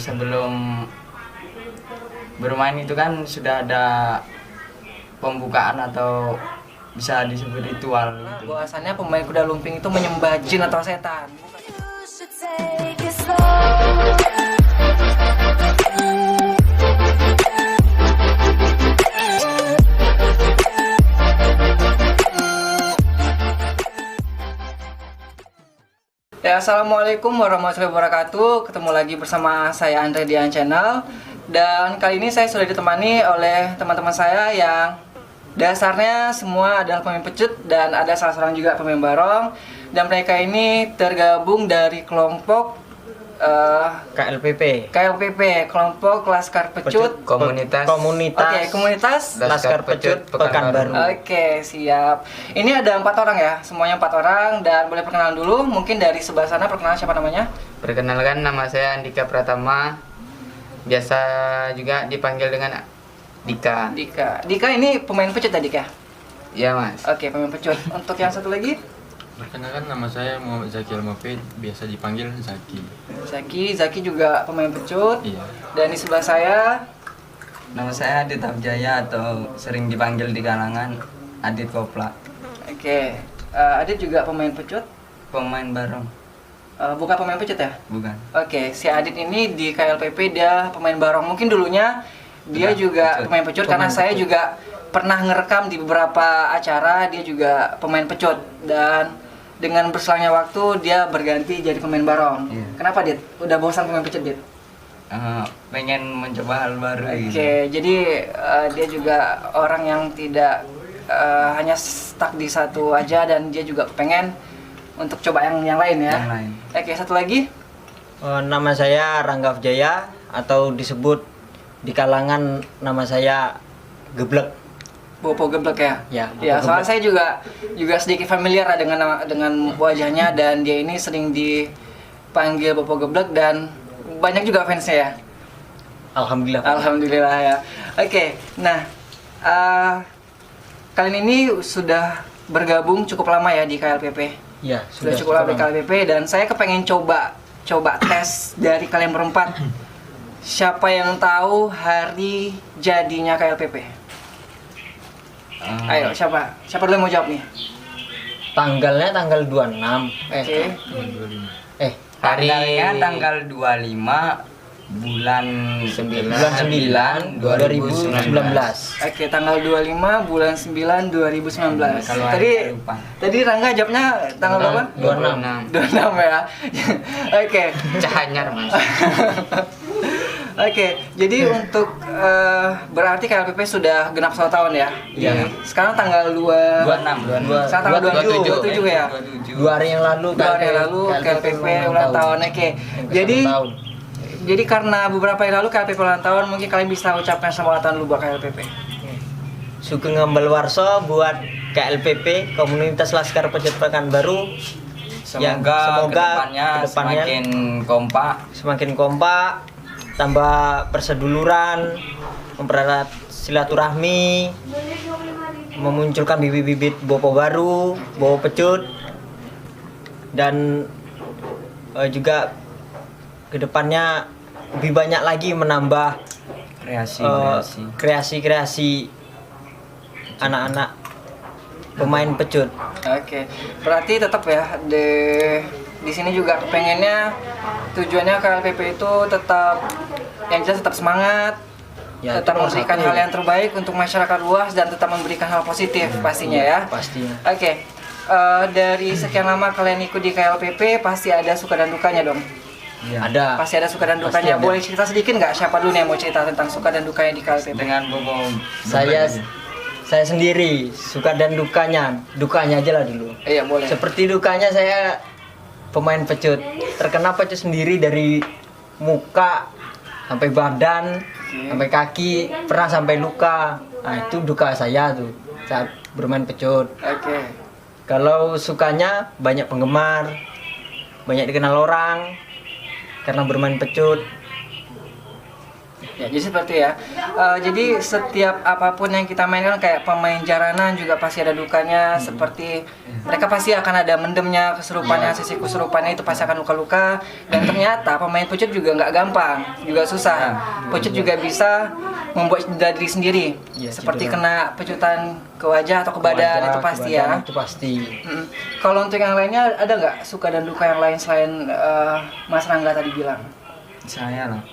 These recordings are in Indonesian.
sebelum bermain itu kan sudah ada pembukaan atau bisa disebut ritual gitu. Bahwasannya pemain kuda lumping itu menyembah jin atau setan. Ya, assalamualaikum warahmatullahi wabarakatuh. Ketemu lagi bersama saya Andre Dian Channel. Dan kali ini saya sudah ditemani oleh teman-teman saya yang dasarnya semua adalah pemain pecut dan ada salah seorang juga pemain barong. Dan mereka ini tergabung dari kelompok KLPP, kelompok Laskar Pecut Komunitas komunitas Laskar Pecut Pekanbaru. Oke, siap. Ini ada 4 orang ya, semuanya 4 orang. Dan boleh perkenalan dulu, mungkin dari sebelah sana perkenalan siapa namanya? Perkenalkan, nama saya Andika Pratama, biasa juga dipanggil dengan Dika. Dika ini pemain pecut tadi Dika? Iya mas. Oke, pemain pecut. Untuk yang satu lagi? Perkenalkan, nama saya Muhammad Zaki Al-Mufid, biasa dipanggil Zaki. Zaki juga pemain pecut. Iya. Dan di sebelah saya, Nama saya Adit Abjaya atau sering dipanggil di kalangan Adit Kopla, oke, Adit juga pemain pecut. pemain barong. Bukan pemain pecut ya? Bukan. Oke, si Adit ini di KLPP dia pemain barong. Mungkin dulunya dia Nah, juga pecut. pemain pecut karena saya juga pernah ngerekam di beberapa acara dia juga pemain pecut. Dan dengan berselangnya waktu dia berganti jadi pemain barong. Iya. Kenapa Dit? Udah bosan pemain pecut Dit? Pengen mencoba hal baru Oke, gitu. jadi dia juga orang yang tidak hanya stuck di satu aja dan dia juga pengen untuk coba yang lain ya. Yang lain. Oke, satu lagi. Nama saya Rangga Jaya atau disebut di kalangan nama saya Geblek. Bopo Geblek ya? Ya, Bopo Ya, soalnya Geblek. saya juga sedikit familiar lah dengan wajahnya dan dia ini sering dipanggil Bopo Geblek dan banyak juga fansnya ya. Alhamdulillah. Alhamdulillah ya. Oke, nah kalian ini sudah bergabung cukup lama ya di KLPP. Ya, Sudah cukup lama di KLPP dan saya kepengen coba tes dari kalian berempat. Siapa yang tahu hari jadinya KLPP? Ayo, siapa? Siapa dulu yang mau jawab nih? Tanggalnya tanggal 26. Oke. Harinya tanggal 25 bulan 9 2019. Oke, tanggal 25 bulan 9 2019. Kalau Tadi hari lupa. Rangga jawabnya tanggal berapa? 26. 26 ya. Oke. Cahanyar mas. Oke, jadi untuk berarti KLPP sudah genap 1 tahun ya? Iya. Sekarang tanggal 26. 26. Sekarang tanggal 27 ya? 27. 2 hari yang lalu. 2 hari yang lalu KLPP ulang tahun. Oke. Jadi karena beberapa hari lalu KLPP ulang tahun, mungkin kalian bisa ucapkan selamat ulang tahun dulu buat KLPP. Sugeng Ngambel Warso buat KLPP Komunitas Laskar Pecut Pekanbaru. Semoga kedepannya semakin kompak, tambah perseduluran, mempererat silaturahmi, memunculkan bibit-bibit bopo baru, bopo pecut, dan juga kedepannya lebih banyak lagi menambah kreasi-kreasi anak-anak pemain pecut. Oke, berarti tetap ya di sini juga pengennya tujuannya KLPP itu tetap yang jelas tetap semangat, Ya, tetap itu memberikan satu. hal yang terbaik untuk masyarakat luas dan tetap memberikan hal positif pastinya ya. Pastinya. Oke, dari sekian lama kalian ikut di KLPP pasti ada suka dan dukanya dong. Ada. Pasti ada suka dan Pasti dukanya. ada. Boleh cerita sedikit nggak? Siapa dulu nih yang mau cerita tentang suka dan dukanya di KLPP? dengan bobo. Saya sendiri suka dan dukanya aja lah dulu. Iya boleh. Seperti dukanya saya pemain pecut, terkena pecut sendiri dari muka sampai badan, sampai kaki, pernah sampai luka. Nah, itu duka saya tuh saat bermain pecut. Oke. Kalau sukanya banyak penggemar, banyak dikenal orang karena bermain pecut. Ya, jadi seperti ya. Jadi setiap apapun yang kita mainkan kayak pemain jaranan juga pasti ada dukanya. Seperti mereka pasti akan ada mendemnya, kesurupannya, sisi kesurupannya itu pasti akan luka-luka. Dan ternyata pemain pecut juga nggak gampang, juga susah. Pecut juga bisa membuat cedera diri sendiri. Iya, Seperti cedera. kena pecutan ke wajah atau ke badan, itu pasti ya. Itu pasti. Kalau untuk yang lainnya ada nggak suka dan duka yang lain selain Mas Rangga tadi bilang? Saya lah,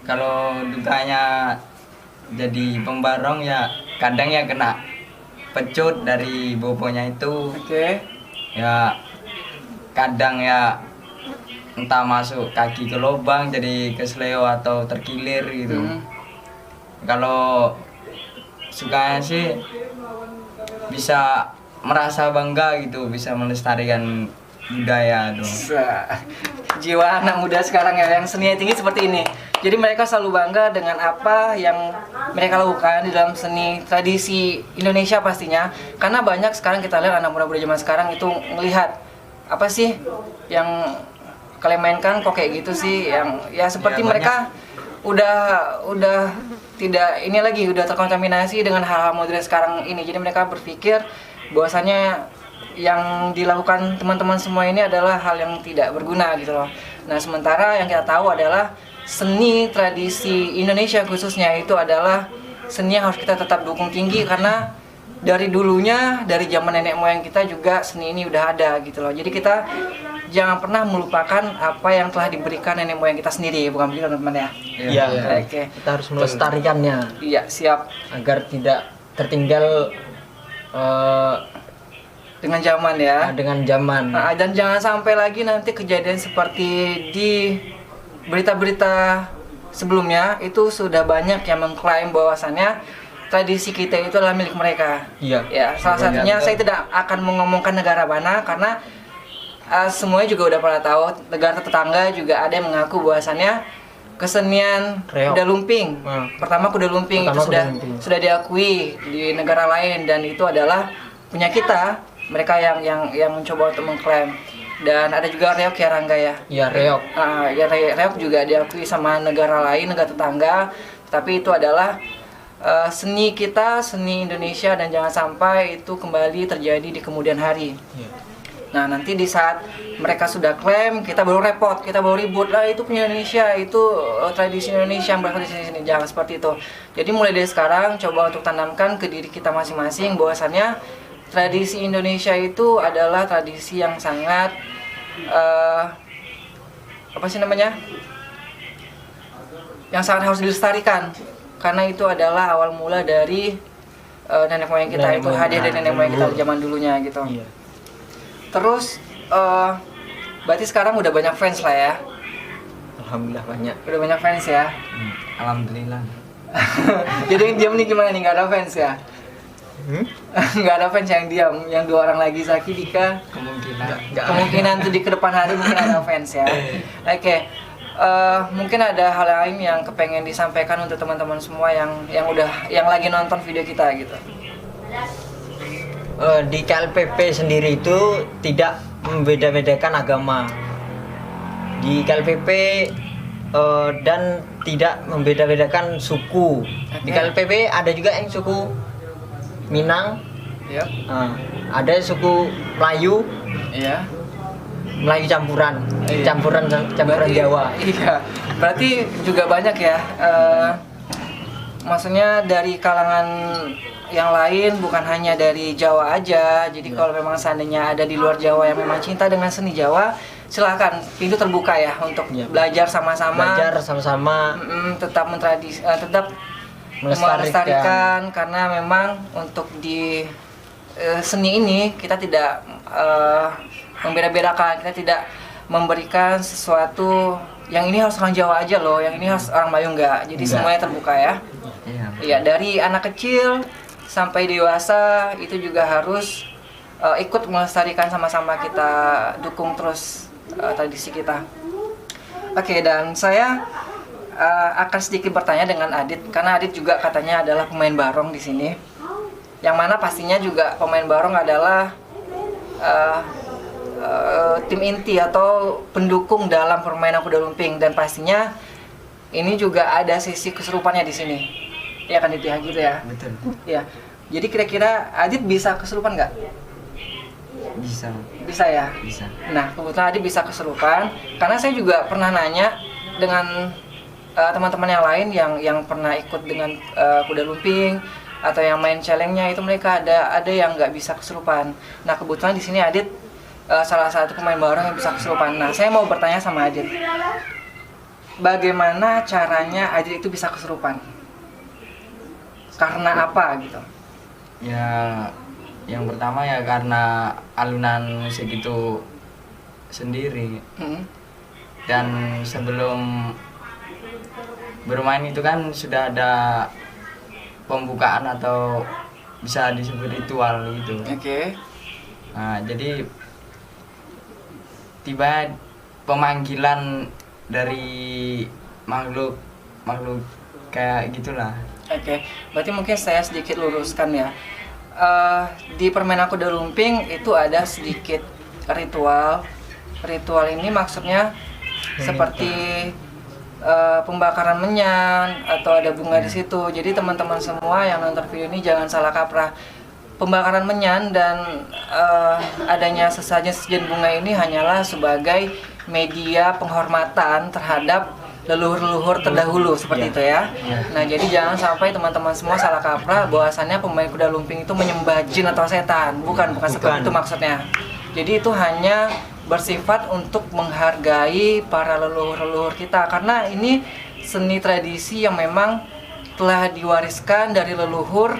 kalau dukanya jadi pembarong ya kadang ya kena pecut dari bobonya itu, Oke. ya kadang ya entah masuk kaki ke lubang jadi kesleo atau terkilir gitu. Kalau sukanya sih bisa merasa bangga gitu, bisa melestarikan budaya dong. Jiwa anak muda sekarang ya yang seninya tinggi seperti ini. Jadi mereka selalu bangga dengan apa yang mereka lakukan di dalam seni tradisi Indonesia pastinya. Karena banyak sekarang kita lihat anak muda-muda zaman sekarang itu melihat apa sih yang kalian mainkan kok kayak gitu sih, yang ya seperti Ya, mereka udah tidak ini lagi, udah terkontaminasi dengan hal-hal modern sekarang ini. Jadi mereka berpikir bahwasannya yang dilakukan teman-teman semua ini adalah hal yang tidak berguna gitu loh. Nah, sementara yang kita tahu adalah seni tradisi Indonesia khususnya itu adalah seni yang harus kita tetap dukung tinggi, karena dari dulunya, dari zaman nenek moyang kita juga seni ini udah ada gitu loh. Jadi kita jangan pernah melupakan apa yang telah diberikan nenek moyang kita sendiri, bukan begitu teman-teman ya? Iya. Oke. Kita harus melestarikannya Iya, siap. agar tidak tertinggal Dengan zaman ya. dengan zaman. Nah, dan jangan sampai lagi nanti kejadian seperti di berita-berita sebelumnya itu sudah banyak yang mengklaim bahwasannya tradisi kita itu adalah milik mereka. Iya. Ya, salah satunya saya tidak akan mengomongkan negara mana karena semuanya juga udah pada tahu, negara tetangga juga ada yang mengaku bahwasannya kesenian Reok. kuda lumping. Pertama kuda lumping Pertama itu kuda lumping. sudah diakui di negara lain dan itu adalah punya kita. Mereka yang mencoba untuk mengklaim. Dan ada juga reok ya Rangga ya. Iya, reok. Ya reok juga diakui sama negara lain, negara tetangga. Tapi itu adalah seni kita, seni Indonesia, dan jangan sampai itu kembali terjadi di kemudian hari. Iya. Nah, nanti di saat mereka sudah klaim, kita baru repot, kita baru ribut lah, itu punya Indonesia, itu tradisi Indonesia yang berasal di sini. Jangan seperti itu. Jadi mulai dari sekarang coba untuk tanamkan ke diri kita masing-masing bahwasannya tradisi Indonesia itu adalah tradisi yang sangat apa sih namanya? Yang sangat harus dilestarikan, karena itu adalah awal mula dari nenek moyang kita, Nenek itu moyang hadiah dari kita nenek moyang kita dulu. zaman dulunya gitu. Iya. Terus berarti sekarang udah banyak fans lah ya. Alhamdulillah banyak. Udah banyak fans ya. Alhamdulillah. Jadi yang diam nih gimana nih? Nggak ada fans ya? Nggak ada fans yang diam. Yang 2 orang lagi, Zaki, Dika. Kemungkinan tuh di kedepan hari mungkin ada fans ya. Oke. Mungkin ada hal lain yang kepengen disampaikan untuk teman-teman semua yang lagi nonton video kita gitu. Di KLPP sendiri itu tidak membeda-bedakan agama. Di KLPP dan tidak membeda-bedakan suku. Di KLPP ada juga yang suku Minang, Iya. ada suku Melayu, Iya. Melayu campuran, Iya. campuran Berarti- Jawa. Iya. Berarti juga banyak ya. Maksudnya dari kalangan yang lain, bukan hanya dari Jawa aja. Jadi kalau memang seandainya ada di luar Jawa yang memang cinta dengan seni Jawa, silakan, pintu terbuka ya untuk Iya. belajar sama-sama. Belajar sama-sama Tetap tetap melestarikan, karena memang untuk di seni ini kita tidak membeda-bedakan, kita tidak memberikan sesuatu yang ini harus orang Jawa aja loh, yang ini harus orang Melayu enggak. Jadi Enggak. semuanya terbuka ya. Iya. Iya, dari anak kecil sampai dewasa itu juga harus ikut melestarikan, sama-sama kita dukung terus tradisi kita. Oke, dan saya akan sedikit bertanya dengan Adit, karena Adit juga katanya adalah pemain barong di sini. Yang mana pastinya juga pemain barong adalah tim inti atau pendukung dalam permainan kuda lumping, dan pastinya ini juga ada sisi kesurupannya di sini. Ya kan Dit ya, gitu ya. Betul. Ya. Jadi kira-kira Adit bisa kesurupan nggak? Bisa. Bisa ya. Bisa. Nah, kebetulan Adit bisa kesurupan karena saya juga pernah nanya dengan teman-teman yang lain yang pernah ikut dengan kuda lumping atau yang main celengnya, itu mereka ada yang nggak bisa kesurupan. Nah, kebetulan di sini Adit salah satu pemain baru yang bisa kesurupan. Nah, saya mau bertanya sama Adit, bagaimana caranya Adit itu bisa kesurupan? Karena apa gitu? Ya, yang pertama ya karena alunan musik itu sendiri. Hmm. Dan sebelum bermain itu kan sudah ada pembukaan atau bisa disebut ritual gitu. Oke. Nah, jadi tiba pemanggilan dari makhluk kayak gitulah. Oke, berarti mungkin saya sedikit luruskan ya. Di permainan kuda lumping itu ada sedikit ritual. Ritual ini maksudnya seperti pembakaran menyan atau ada bunga di situ. Jadi teman-teman semua yang nonton video ini jangan salah kaprah. Pembakaran menyan dan adanya sesajen bunga ini hanyalah sebagai media penghormatan terhadap leluhur-leluhur terdahulu seperti itu ya. Nah, jadi jangan sampai teman-teman semua salah kaprah bahwasannya pemain kuda lumping itu menyembah jin atau setan. Bukan seperti itu maksudnya. Jadi itu hanya bersifat untuk menghargai para leluhur-leluhur kita, karena ini seni tradisi yang memang telah diwariskan dari leluhur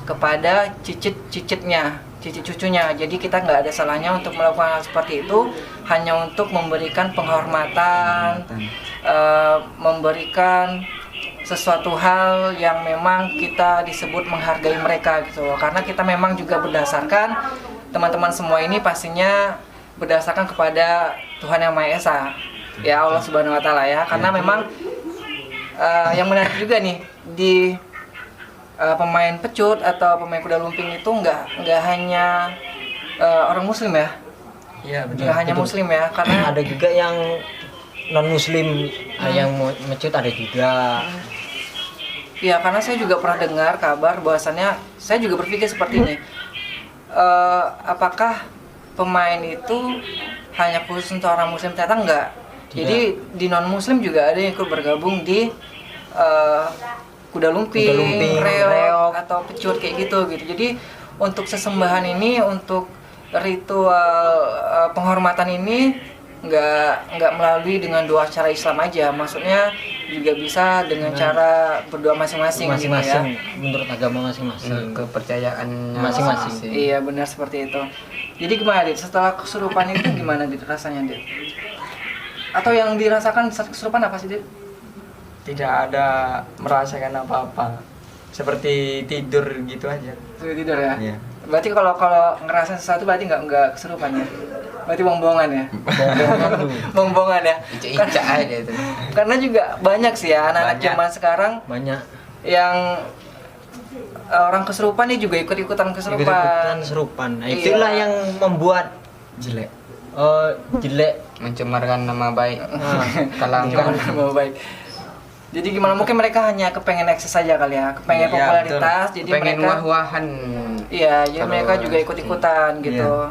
kepada cicit-cicitnya, cicit cucunya. Jadi kita nggak ada salahnya untuk melakukan hal seperti itu, hanya untuk memberikan penghormatan, memberikan sesuatu hal yang memang kita disebut menghargai mereka gitu loh. Karena kita memang juga berdasarkan, teman-teman semua ini pastinya berdasarkan kepada Tuhan Yang Maha Esa, ya Allah Subhanahu Wa Taala ya. Karena memang yang menarik juga nih di pemain pecut atau pemain kuda lumping itu nggak hanya orang Muslim ya. Iya, betul. Nggak hanya Muslim ya, karena ada juga yang non Muslim, yang mecut ada juga. ya karena saya juga pernah dengar kabar bahwasannya, saya juga berpikir seperti ini. Apakah pemain itu hanya khusus untuk orang Muslim? Ternyata enggak. Jadi di non Muslim juga ada yang ikut bergabung di kuda lumping, reog atau pecut kayak gitu. Jadi untuk sesembahan ini, untuk ritual penghormatan ini nggak melalui dengan doa secara Islam aja. Maksudnya juga bisa dengan cara berdoa masing-masing gitu ya. Menurut agama masing-masing, kepercayaan masing-masing. Iya, benar seperti itu. Jadi gimana Dit? Setelah kesurupan itu gimana Dit rasanya Dit? Atau yang dirasakan saat kesurupan apa sih Dit? Tidak ada merasakan apa-apa. Seperti tidur gitu aja. Sudah tidur ya? Iya. Berarti kalau ngerasain sesuatu berarti nggak kesurupan ya? Berarti bohong-bohongan ya? Bohong-bohongan ya? Ica-ica aja itu. Karena juga banyak sih ya anak-anak Banyak. zaman sekarang Banyak yang orang kesurupan nih juga ikut-ikutan kesurupan. serupan. Nah, Iya. itulah yang membuat Jelek. jelek. Mencemarkan nama baik. Gimana Kalangkan. mau baik. Jadi gimana, mungkin mereka hanya kepengen eksis saja kali ya, kepengen Iya, popularitas, jadi Pengen mereka wah-wahan. iya, jadi Kalau mereka juga ikut-ikutan gitu. Iya.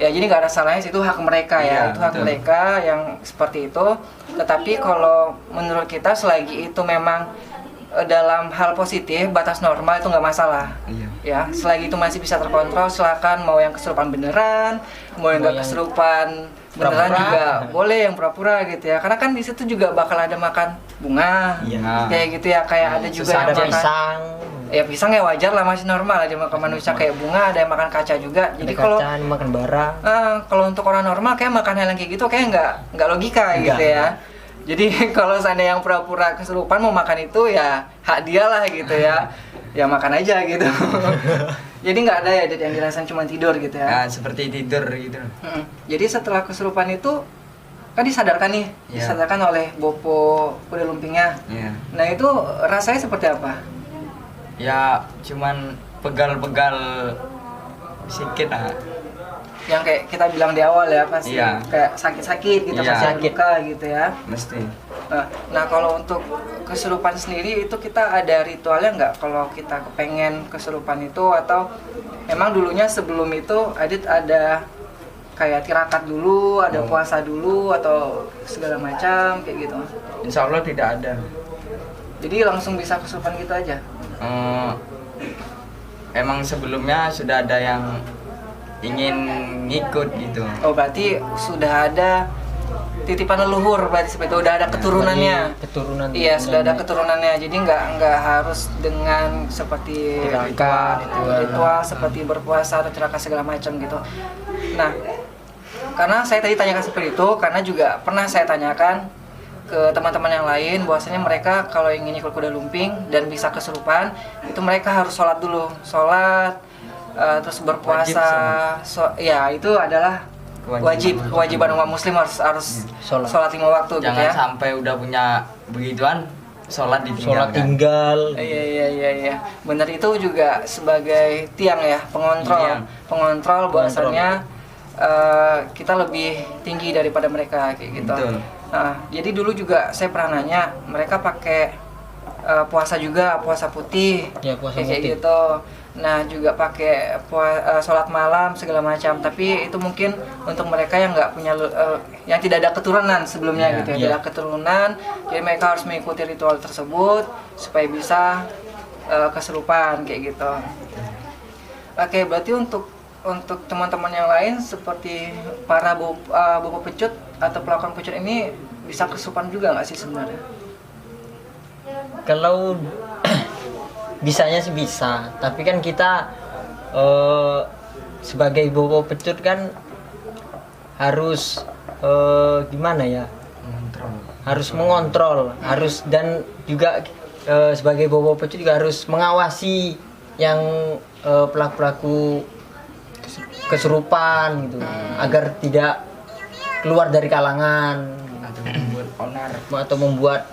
Ya, jadi nggak ada salahnya sih, itu hak mereka ya, Iya, itu hak betul. mereka yang seperti itu. Tetapi kalau menurut kita selagi itu memang dalam hal positif, batas normal, itu nggak masalah. Iya. Ya, selagi itu masih bisa terkontrol, silakan. Mau yang kesurupan beneran, mau yang nggak yang kesurupan beneran pura-pura. juga boleh, yang pura-pura gitu ya. Karena kan di situ juga bakal ada makan bunga, Iya. kayak gitu ya. Kayak ada juga yang ada makan pisang, ya pisang, ya wajar lah, masih normal aja makan manusia. Kayak bunga, ada yang makan kaca juga. Jadi kalau kacang, makan bara. kalau untuk orang normal kayak makan hal yang kayak gitu kayak nggak logika Nggak. gitu ya. Jadi kalau seandainya yang pura-pura kesurupan mau makan itu, ya hak dia lah gitu ya. Ya makan aja gitu. Jadi nggak ada ya Dit, yang dirasain cuma tidur gitu ya. Nah, seperti tidur gitu. Jadi setelah kesurupan itu kan disadarkan nih, Iya. disadarkan oleh Bopo kuda lumpingnya. Iya. Nah itu rasanya seperti apa? Ya cuman pegal-pegal sedikit lah. Yang kayak kita bilang di awal ya, pasti Iya. kayak sakit-sakit gitu, Iya. pasti ada luka gitu ya. Mesti. Nah, kalau untuk kesurupan sendiri itu kita ada ritualnya nggak? Kalau kita kepengen kesurupan itu, atau memang dulunya sebelum itu Adit ada kayak tirakat dulu, ada puasa dulu, atau segala macam kayak gitu? Insya Allah tidak ada. Jadi langsung bisa kesurupan gitu aja? Emang sebelumnya sudah ada yang ingin ngikut gitu. Oh, berarti sudah ada titipan leluhur, berarti seperti itu, udah ada keturunannya. Keturunan. Iya, sudah ada keturunannya. Jadi nggak harus dengan seperti ritual seperti berpuasa atau tirakat segala macam gitu. Nah, karena saya tadi tanyakan seperti itu, karena juga pernah saya tanyakan ke teman-teman yang lain bahwasanya mereka kalau ingin ikut kuda lumping dan bisa kesurupan, itu mereka harus sholat dulu, terus berpuasa. Ya, itu adalah kewajiban umat muslim, harus sholat 5 waktu. Jangan gitu ya. sampai udah punya begituan sholat ditinggalkan. Sholat tinggal. Iya. Benar, itu juga sebagai tiang ya, pengontrol bahwasannya kita lebih tinggi daripada mereka kayak gitu. Betul. Nah, jadi dulu juga saya pernah nanya, mereka pakai puasa juga, puasa putih, Ya, puasa kayak putih. gitu. Nah, juga pakai sholat malam segala macam. Tapi itu mungkin untuk mereka yang nggak punya, yang tidak ada keturunan sebelumnya gitu ya, tidak ada keturunan. Jadi mereka harus mengikuti ritual tersebut supaya bisa kesurupan kayak gitu. Oke, berarti untuk teman-teman yang lain seperti para bobo pecut atau pelakon pecut ini bisa kesurupan juga nggak sih sebenarnya? Kalau bisanya sih bisa, tapi kan kita sebagai bobo pecut kan harus gimana ya? Harus mengontrol, dan juga sebagai bobo pecut juga harus mengawasi yang pelaku-pelaku kesurupan gitu, agar tidak keluar dari kalangan atau membuat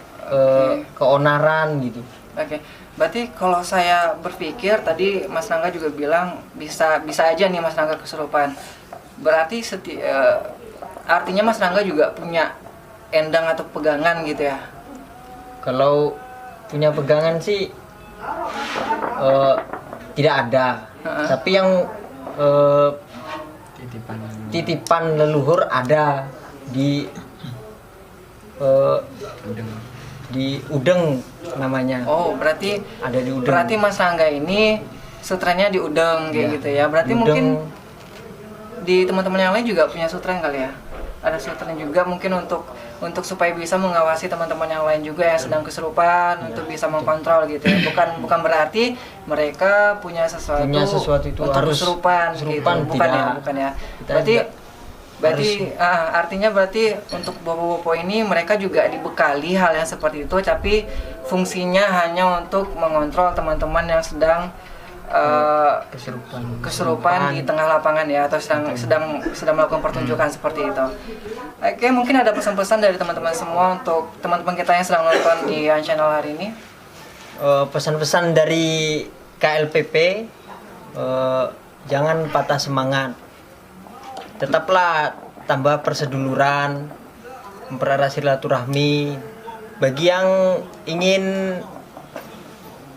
keonaran gitu. Oke. Berarti kalau saya berpikir tadi Mas Nangga juga bilang bisa aja nih Mas Nangga kesurupan. Berarti artinya Mas Nangga juga punya endang atau pegangan gitu ya? Kalau punya pegangan sih tidak ada. Tapi yang titipan leluhur ada di Udeng namanya. Oh, berarti Ada di Udeng. Berarti Mas Nangga ini sutranya di Udeng kayak gitu ya. Berarti Udeng. mungkin di teman-teman yang lain juga punya sutren kali ya? Ada sutren juga mungkin untuk supaya bisa mengawasi teman-teman yang lain juga yang sedang kesurupan, untuk bisa mengkontrol gitu ya. Bukan berarti mereka punya sesuatu itu untuk harus kesurupan gitu. Bukan ya. Berarti artinya untuk bobo-bobo ini mereka juga dibekali hal yang seperti itu, tapi fungsinya hanya untuk mengontrol teman-teman yang sedang kesurupan di tengah lapangan ya, atau sedang melakukan pertunjukan seperti itu. Oke, mungkin ada pesan-pesan dari teman-teman semua untuk teman-teman kita yang sedang nonton di channel hari ini. Pesan-pesan dari KLPP, jangan patah semangat, tetaplah tambah perseduluran, mempererat silaturahmi. Bagi yang ingin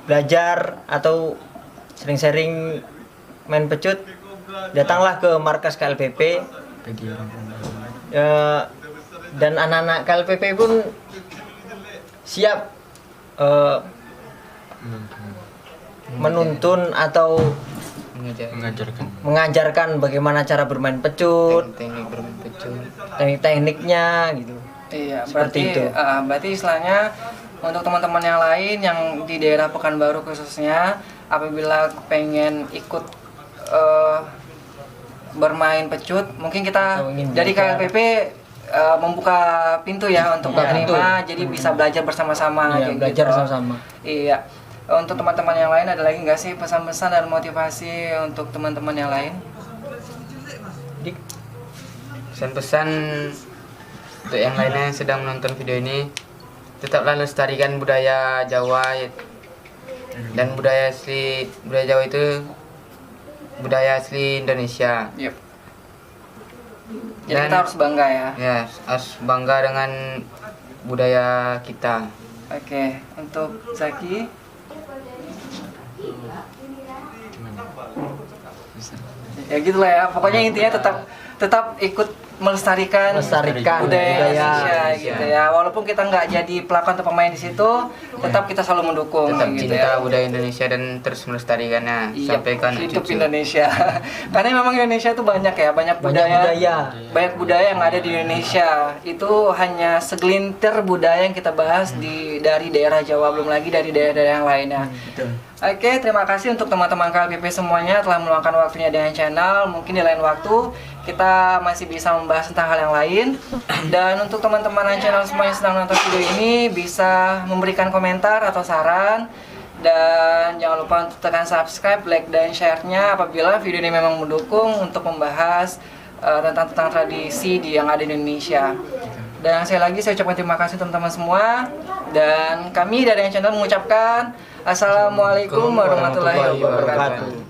belajar atau sering-sering main pecut, datanglah ke markas KLPP. Dan anak-anak KLPP pun siap menuntun atau mengajarkan bagaimana cara bermain pecut, teknik bermain pecut, teknik-tekniknya gitu. Iya, Seperti itu. Berarti istilahnya untuk teman-teman yang lain yang di daerah Pekanbaru khususnya, apabila pengen ikut bermain pecut, mungkin kita dari KLPP membuka pintu ya untuk menerima, jadi bisa belajar bersama-sama. Iya, belajar sama-sama. Iya. Untuk teman-teman yang lain ada lagi nggak sih pesan-pesan dan motivasi untuk teman-teman yang lain? Pesan-pesan untuk yang lainnya yang sedang menonton video ini, tetaplah lestarikan budaya Jawa dan budaya Jawa itu budaya asli Indonesia. Yep. Jadi kita harus bangga ya. Ya, harus bangga dengan budaya kita. Oke, untuk Zaki. Gimana? Bisa. Ya gitulah ya, pokoknya intinya tetap ikut melestarikan budaya Indonesia gitu ya. Walaupun kita nggak jadi pelakon atau pemain di situ, tetap kita selalu mendukung Tetap gitu cinta ya. budaya Indonesia dan terus melestarikannya Iya, sampai ke anak hidup cucu. Indonesia. Karena memang Indonesia itu banyak ya, banyak budaya yang ada di Indonesia. Itu hanya segelintir budaya yang kita bahas dari daerah Jawa, belum lagi dari daerah-daerah yang lainnya. Oke, terima kasih untuk teman-teman KLPP semuanya telah meluangkan waktunya dengan channel. Mungkin di lain waktu kita masih bisa membahas tentang hal yang lain. Dan untuk teman-teman channel semuanya yang sedang nonton video ini bisa memberikan komentar atau saran. Dan jangan lupa untuk tekan subscribe, like, dan share-nya apabila video ini memang mendukung untuk membahas tentang tradisi yang ada di Indonesia. Dan sekali lagi saya ucapkan terima kasih teman-teman semua. Dan kami dari channel mengucapkan Assalamualaikum warahmatullahi wabarakatuh.